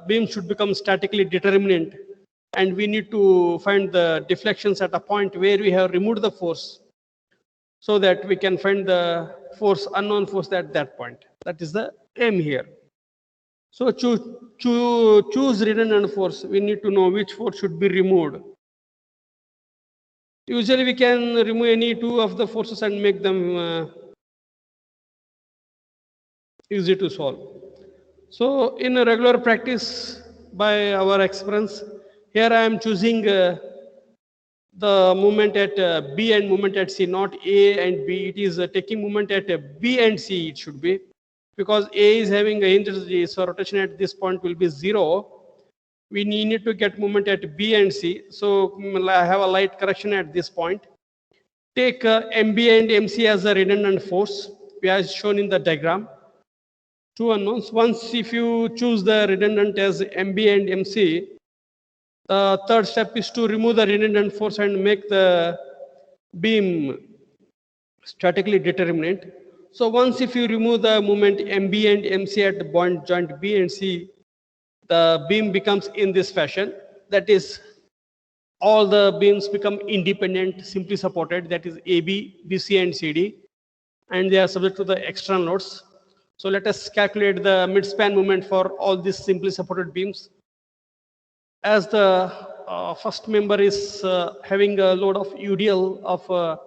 beam should become statically determinate, and we need to find the deflections at a point where we have removed the force, so that we can find the force, unknown force at that point. That is the aim here. So choose redundant force. We need to know which force should be removed. Usually we can remove any two of the forces and make them easy to solve. So in a regular practice by our experience, here I am choosing the moment at B and moment at C, not A and B. It is taking moment at B and C, it should be, because A is having a hinge, so rotation at this point will be 0. We need to get moment at B and C. So I have a light correction at this point. Take MB and MC as a redundant force, as shown in the diagram. Two unknowns. Once if you choose the redundant as MB and MC, the third step is to remove the redundant force and make the beam statically determinate. So once if you remove the moment MB and MC at the joint B and C, the beam becomes in this fashion. That is, all the beams become independent, simply supported. That is AB, BC and CD, and they are subject to the external loads. So let us calculate the mid-span moment for all these simply supported beams. As the first member is having a load of UDL of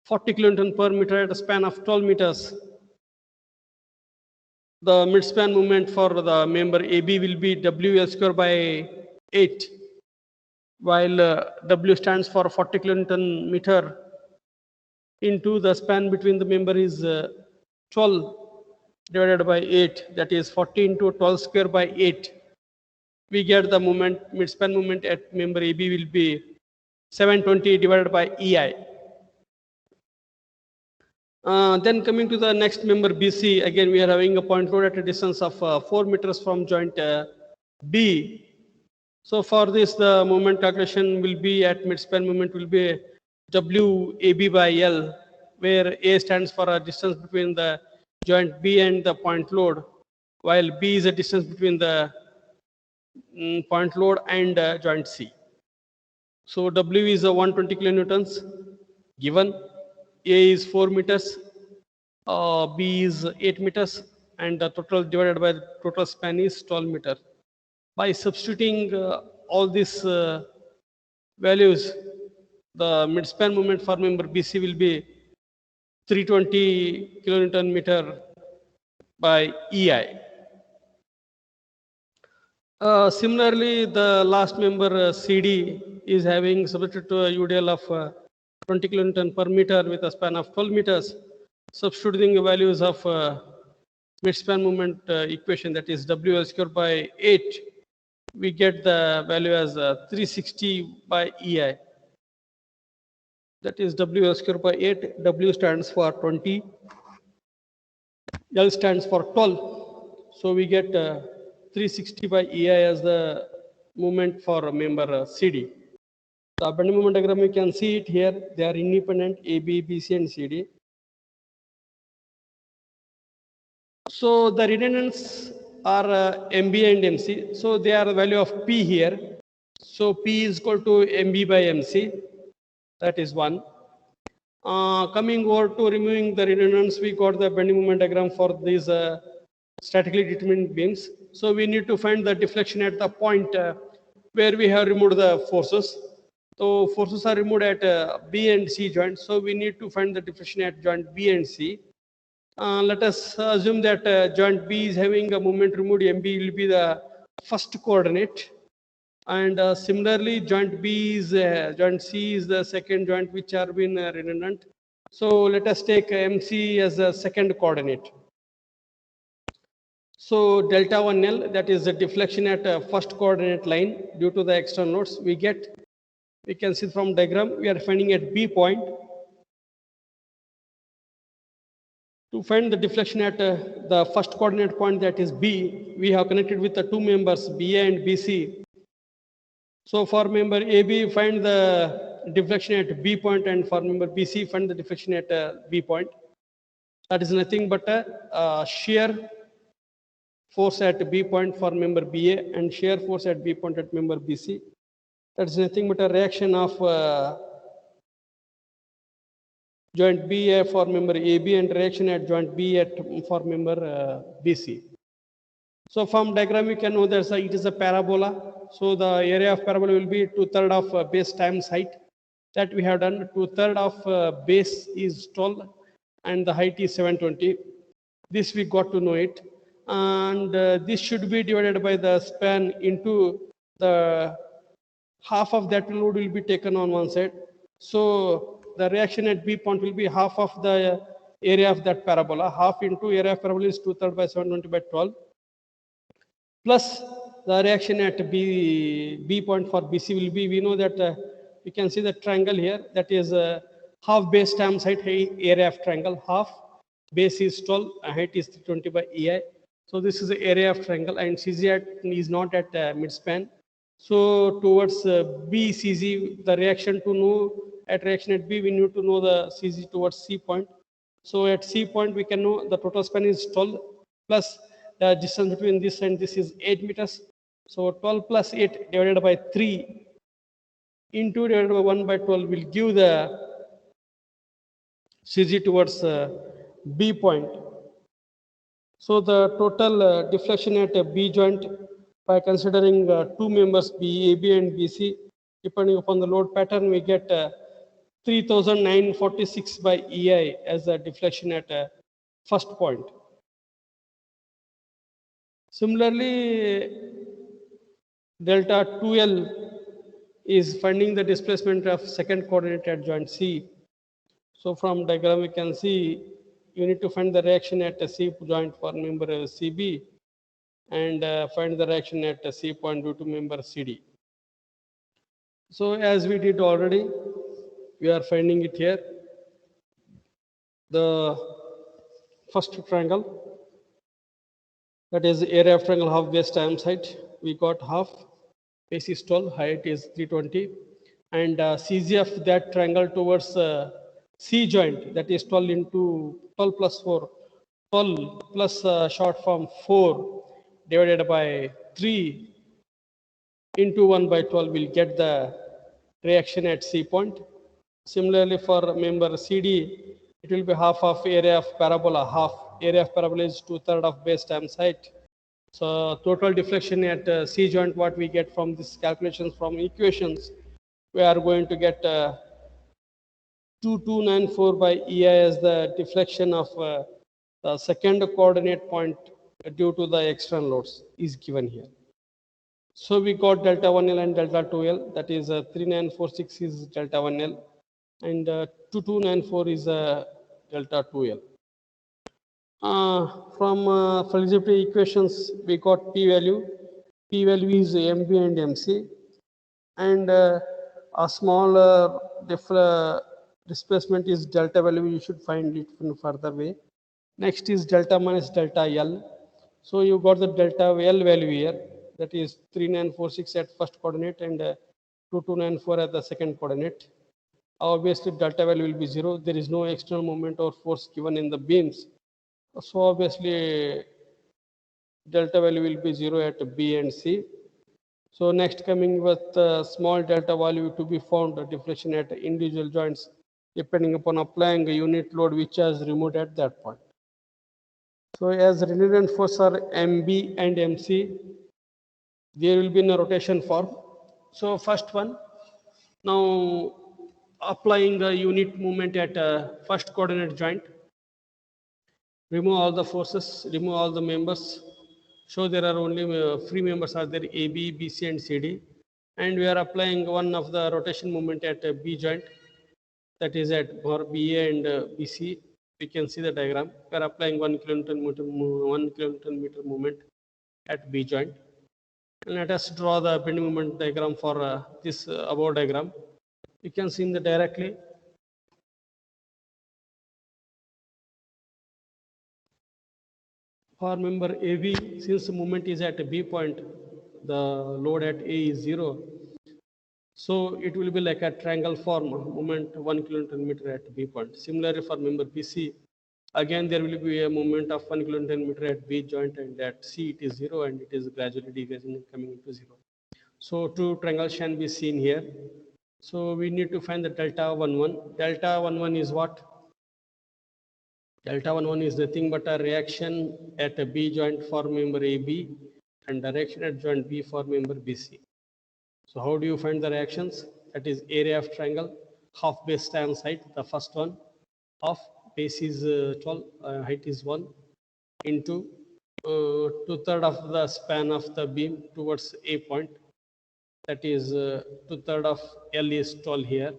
40 kilonewton per meter at a span of 12 meters, the mid-span moment for the member AB will be WL square by 8, while W stands for 40 kilonewton meter into the span between the member is 12 divided by 8, that is 40 into 12 square by 8. We get the moment, mid-span moment at member AB will be 720 divided by EI. Then coming to the next member BC, again we are having a point load at a distance of 4 meters from joint B. So for this, the moment calculation will be at mid-span moment will be WAB by L, where A stands for a distance between the joint B and the point load, while B is a distance between the point load and joint C. So W is 120 kilonewtons given, A is 4 meters, B is 8 meters, and the total divided by the total span is 12 meters. By substituting all these values, the mid-span moment for member BC will be 320 kilonewton meter by EI. Similarly, the last member CD is having subjected to a UDL of 20 kilonewton per meter with a span of 12 meters. Substituting the values of mid-span moment equation, that is WL square by 8, we get the value as 360 by EI. That is WL square by 8. W stands for 20, L stands for 12. So we get 360 by EI as the moment for member CD. The bending moment diagram, you can see it here. They are independent, AB, BC, and CD. So the redundants are MB and MC. So they are the value of P here. So P is equal to MB by MC. That is one. Coming over to removing the redundants, we got the bending moment diagram for these statically determined beams. So we need to find the deflection at the point where we have removed the forces. So forces are removed at B and C joints. So we need to find the deflection at joint B and C. Let us assume that joint B is having a moment removed. MB will be the first coordinate. And similarly, joint B is joint C is the second joint which are been redundant. So let us take MC as a second coordinate. So delta 1L, that is the deflection at first coordinate line due to the external loads. We can see from diagram, we are finding at B point. To find the deflection at the first coordinate point, that is B, we have connected with the two members BA and BC. So for member AB, find the deflection at B point, and for member BC, find the deflection at B point. That is nothing but a shear force at B point for member BA and shear force at B point at member BC. That's nothing but a reaction of joint BA for member AB and reaction at joint B at for member BC. So from diagram we can know that it is a parabola. So the area of parabola will be 2/3 of base times height. That we have done. 2/3 of base is 12 and the height is 720. This we got to know it. And this should be divided by the span into the half of that load will be taken on one side. So the reaction at B point will be half of the area of that parabola. Half into area of parabola is 2/3 by 720 by 12. Plus the reaction at B point for BC will be, we know that you can see the triangle here, that is half base times height, area of triangle, half base is 12, height is 320 by EI. So this is the area of triangle and CZ is not at midspan. So towards BCZ, the reaction to know at reaction at B, we need to know the CZ towards C point. So at C point, we can know the total span is 12 plus the distance between this and this is 8 meters. So 12 plus 8 divided by 3 into divided by 1 by 12 will give the CG towards B point. So the total deflection at B joint by considering two members AB and BC, depending upon the load pattern, we get 3,946 by EI as a deflection at first point. Similarly, delta 2L is finding the displacement of second coordinate at joint C. So from diagram we can see you need to find the reaction at a C joint for member CB and find the reaction at a C point due to member CD. So as we did already, we are finding it here. The first triangle, that is area of triangle half base times height. We got half, base is 12, height is 320, and CG of that triangle towards C joint, that is 12 into 12 plus 4, 12 plus short form 4 divided by 3 into 1 by 12 will get the reaction at C point. Similarly for member CD, it will be half of area of parabola, half area of parabola is 2/3 of base times height. So total deflection at C joint, what we get from these calculations from equations, we are going to get 2294 by EI as the deflection of the second coordinate point due to the external loads is given here. So we got delta 1L and delta 2L, that is 3946 is delta 1L and 2294 is delta 2L. From flexibility equations, we got P value. P value is MB and MC, and a small displacement is delta value. You should find it in further way. Next is delta minus delta L. So you got the delta L value here, that is 3946 at first coordinate and 2294 at the second coordinate. Obviously delta value will be 0. There is no external moment or force given in the beams. So obviously delta value will be 0 at B and C. So next coming with small delta value to be found, the deflection at individual joints depending upon applying a unit load which is removed at that point. So as redundant force are MB and MC, there will be in a rotation form. So first one, now applying the unit movement at first coordinate joint, remove all the forces, remove all the members. So there are only free members are there, AB, BC and CD. And we are applying one of the rotation movement at B joint, that is at for BA and BC. We can see the diagram. We are applying 1 kilonewton meter movement at B joint. And let us draw the bending moment diagram for this above diagram. You can see in the directly. For member AB, since the moment is at B point, the load at A is 0. So it will be like a triangle form, moment 1 kilonewton meter at B point. Similarly for member BC, Again, there will be a moment of 1 kN at B joint, and at C it is 0, and it is gradually decreasing and coming into 0. So two triangles can be seen here. So we need to find the delta 11. Delta 11 is what? Delta 11 is nothing but a reaction at a B joint for member AB and direction at joint B for member BC. So how do you find the reactions? That is area of triangle, half base times height, the first one, half base is 12, height is 1, into 2/3 of the span of the beam towards A point, that is 2/3 of L is 12 here,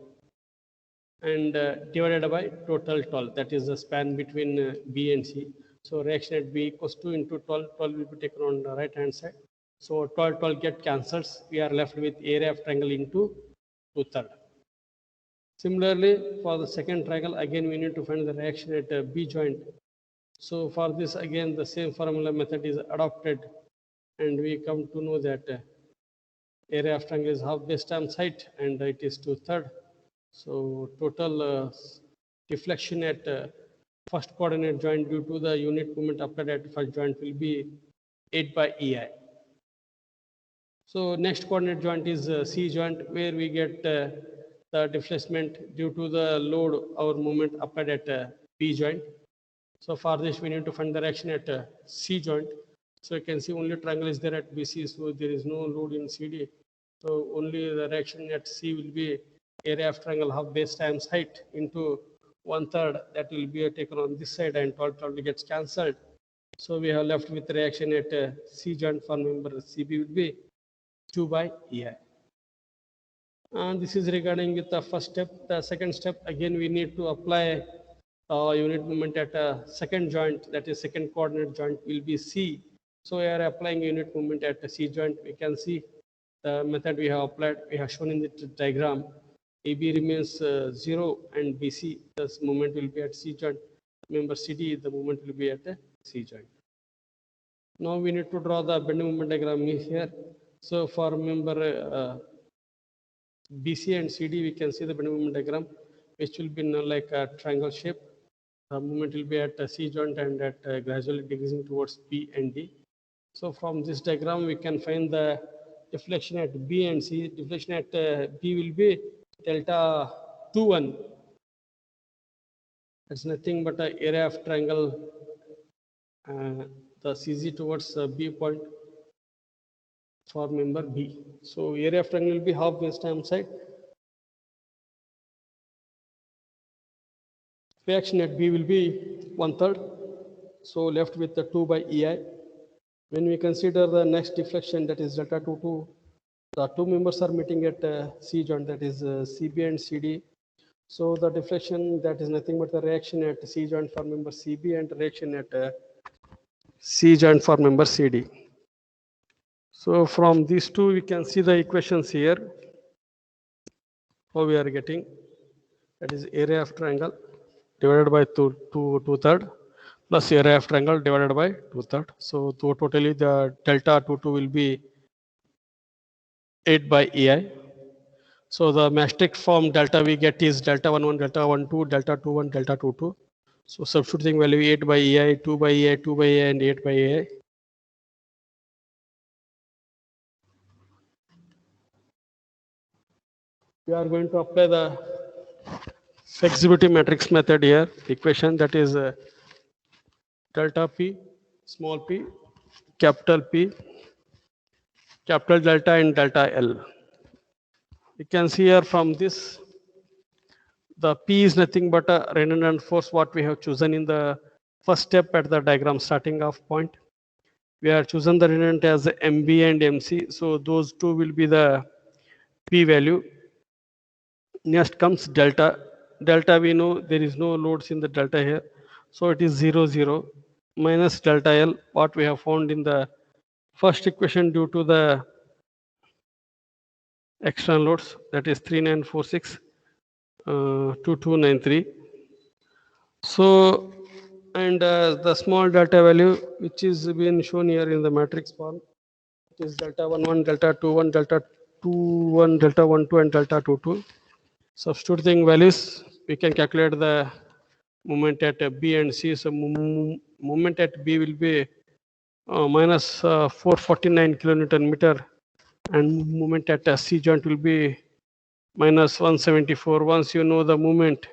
and divided by total 12, that is the span between B and C. So reaction at B equals 2 into 12, 12 will be taken on the right hand side. So 12, 12 get cancels. We are left with area of triangle into 2/3. Similarly, for the second triangle, again we need to find the reaction at B joint. So for this, again the same formula method is adopted, and we come to know that area of triangle is half base times height, and it is 2/3. So total deflection at first coordinate joint due to the unit moment applied at first joint will be 8 by EI. So next coordinate joint is C joint, where we get the displacement due to the load or moment applied at B joint. So for this, we need to find the reaction at C joint. So you can see only triangle is there at BC, so there is no load in CD. So only the reaction at C will be area of triangle half base times height into 1/3. That will be taken on this side, and 12 12 gets cancelled. So we have left with reaction at C joint for member CB will be 2 by EI. And this is regarding with the first step. The second step, again we need to apply unit moment at a second joint, that is second coordinate joint will be C. So we are applying unit moment at the C joint. We can see the method we have applied, we have shown in the diagram. AB remains 0, and BC, this moment will be at C joint. Remember CD, the moment will be at the C joint. Now we need to draw the bending moment diagram here. So for member BC and CD, we can see the bending moment diagram, which will be like a triangle shape. The moment will be at C joint and at gradually decreasing towards B and D. So from this diagram, we can find the deflection at B and C. Deflection at B will be delta 21. That's nothing but an area of triangle, the CZ towards B point for member B. So area of triangle will be half base times height. Reaction at B will be 1/3. So left with the 2 by EI. When we consider the next deflection, that is delta 22, the two members are meeting at C joint, that is CB and CD. So the deflection, that is nothing but the reaction at C joint for member CB and reaction at C joint for member CD. So from these two, we can see the equations here. How we are getting, that is area of triangle divided by 2/3 plus area of triangle divided by 2/3. So totally the delta 22 will be 8 by EI. So the Maastricht form delta we get is delta 11, delta 12, delta 21, delta 22. So substituting value 8 by EI, 2 by EI, 2 by EI, and 8 by EI. We are going to apply the flexibility matrix method here, equation, that is delta P, small p, capital P, capital delta, and delta L. You can see here from this, the P is nothing but a redundant force what we have chosen in the first step at the diagram starting off point. We are chosen the redundant as MB and MC, so those two will be the P value. Next comes delta. Delta, we know there is no loads in the delta here, so it is 0 0 minus delta L, what we have found in the first equation due to the external loads, that is 3946 2293. So, and the small delta value which is being shown here in the matrix form, it is delta 11, delta 21, delta 21, delta 12, and delta 22. Substituting values, we can calculate the moment at B and C. So moment at B will be minus 449 kilonewton meter, and moment at C joint will be minus 174. Once you know the moment,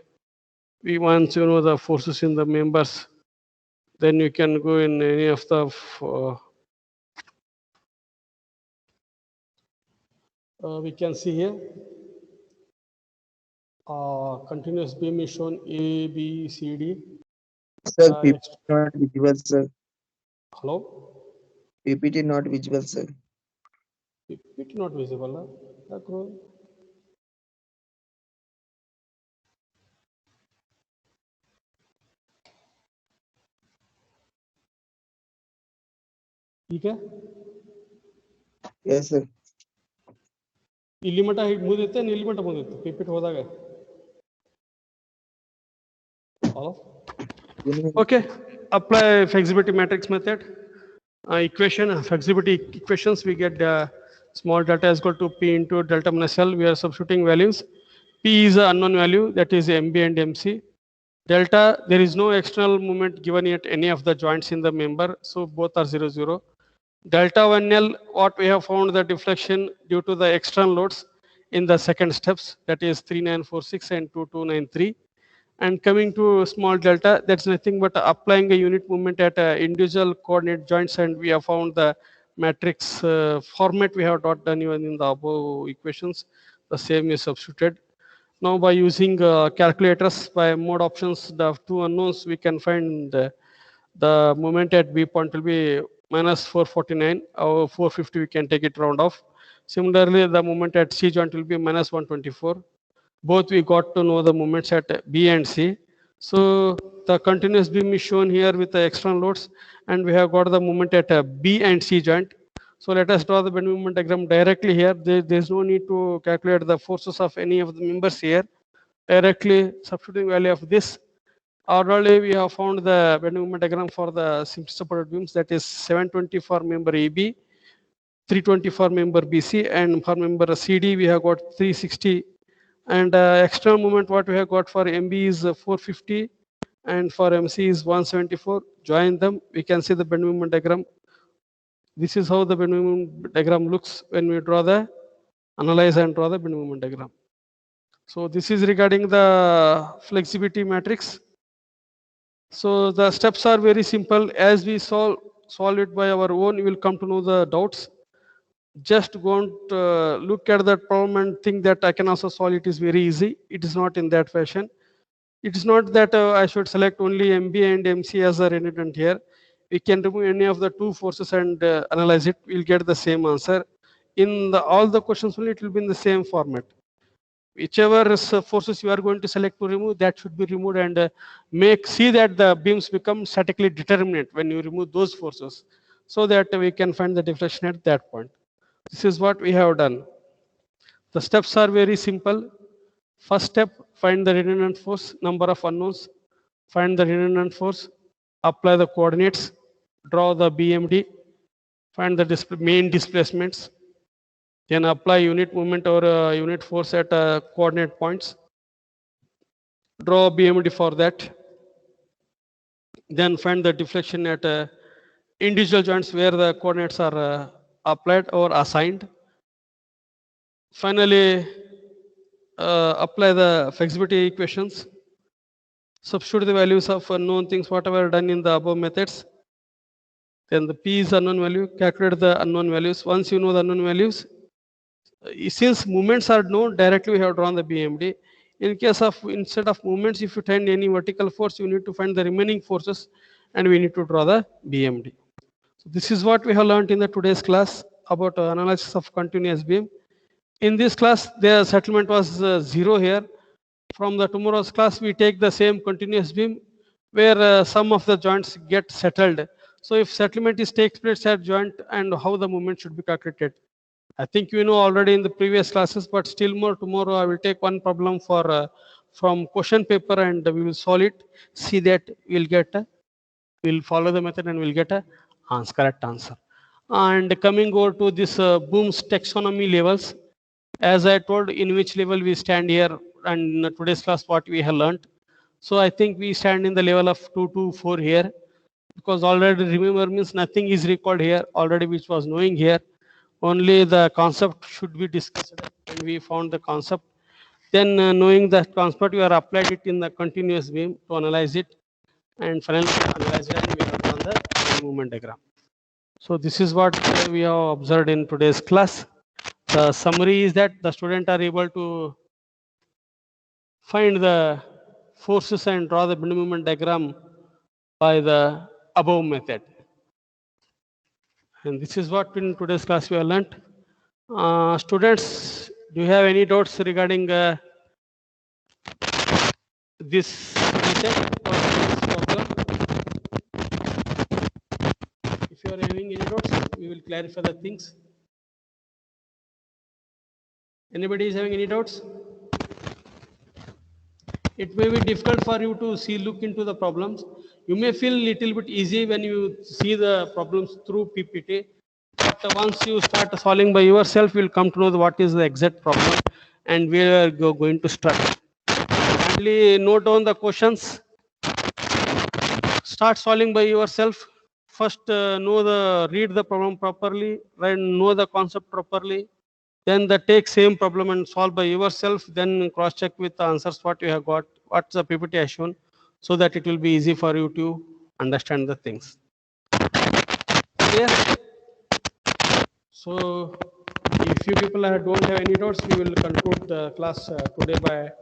once you know the forces in the members, then you can go in any of the we can see here continuous beam is shown A, B, C, D. Sir, Next, PPT not visible, sir. hello, PPT not visible, sir. it not visible. Huh? ठीक है Yes, sir. ಇಲ್ಲಿ ಮಟ್ಟ ಮುಗಿದೈತೆ ಇಲ್ಲಿ ಮಟ್ಟ ಮುಗಿದೈತೆ ಪಿಪಿಟ್ ಹೋದಾಗ okay apply flexibility matrix method equation flexibility equations we get small delta is equal to p into delta minus L. We are substituting values. P is an unknown value, that is MB and MC. Delta, there is no external moment given at any of the joints in the member, so both are 0 0. Delta 1L, what we have found the deflection due to the external loads in the second steps, that is 3946 and 2293. And coming to small delta, that's nothing but applying a unit movement at individual coordinate joints, and we have found the matrix format we have not done even in the above equations. The same is substituted. Now by using calculators, by mode options, the two unknowns, we can find the moment at B point will be minus 449 or 450, we can take it round off. Similarly, the moment at C joint will be minus 124. Both we got to know the moments at B and C. So the continuous beam is shown here with the external loads, and we have got the moment at B and C joint. So let us draw the bend moment diagram directly here. There is no need to calculate the forces of any of the members here. Directly substituting value of this. Already we have found the bend moment diagram for the simple supported beams, that is 720 for member AB, 320 for member BC, and for member CD we have got 360. And external moment what we have got for MB is 450 and for MC is 174. Join them, we can see the bend moment diagram. This is how the bend moment diagram looks when we draw the analyze and draw the bend moment diagram. So this is regarding the flexibility matrix. So the steps are very simple. As we solve it by our own, you will come to know the doubts. Just don't look at that problem and think that I can also solve it is very easy. It is not in that fashion. It is not that I should select only MB and MC as a redundant here. We can remove any of the two forces and analyze it. We'll get the same answer. In all the questions only, it will be in the same format. Whichever forces you are going to select to remove, that should be removed, and see that the beams become statically determinate when you remove those forces, so that we can find the deflection at that point. This is what we have done. The steps are very simple. First step, find the redundant force, number of unknowns. Find the redundant force, apply the coordinates, draw the BMD, find the main displacements, then apply unit movement or unit force at coordinate points, draw BMD for that, then find the deflection at individual joints where the coordinates are applied or assigned. Finally, apply the flexibility equations, substitute the values of unknown things whatever done in the above methods. Then the P is unknown value, calculate the unknown values. Once you know the unknown values, since movements are known, directly we have drawn the BMD. In case of instead of movements, if you find any vertical force, you need to find the remaining forces, and we need to draw the BMD. So this is what we have learned in the today's class about analysis of continuous beam. In this class, the settlement was 0 here. From the tomorrow's class, we take the same continuous beam where some of the joints get settled. So if settlement takes place at joint, and how the movement should be calculated. I think you know already in the previous classes, but still more tomorrow I will take one problem for from question paper, and we will solve it. See that we'll follow the method and we'll get a correct answer. And coming over to this Bloom's taxonomy levels, as I told, in which level we stand here, and in today's class what we have learned. So I think we stand in the level of 2 to 4 here, because already remember means nothing is recalled here already which was knowing here. Only the concept should be discussed, and we found the concept. Then knowing the concept, we are applied it in the continuous beam to analyze it, and finally analyze it, and we have done the movement diagram. So this is what we have observed in today's class. The summary is that the student are able to find the forces and draw the bend movement diagram by the above method. And this is what in today's class we have learnt. Students, do you have any doubts regarding this method or this problem? If you are having any doubts, we will clarify the things. Anybody is having any doubts? It may be difficult for you to look into the problems. You may feel little bit easy when you see the problems through PPT. But once you start solving by yourself, you will come to know what is the exact problem and where you are going to start. Only note down the questions. Start solving by yourself. First, read the problem properly, know the concept properly. Then take same problem and solve by yourself. Then cross check with the answers what you have got, what's the PPT has shown, so that it will be easy for you to understand the things. Clear? So if you people don't have any doubts, we will conclude the class today by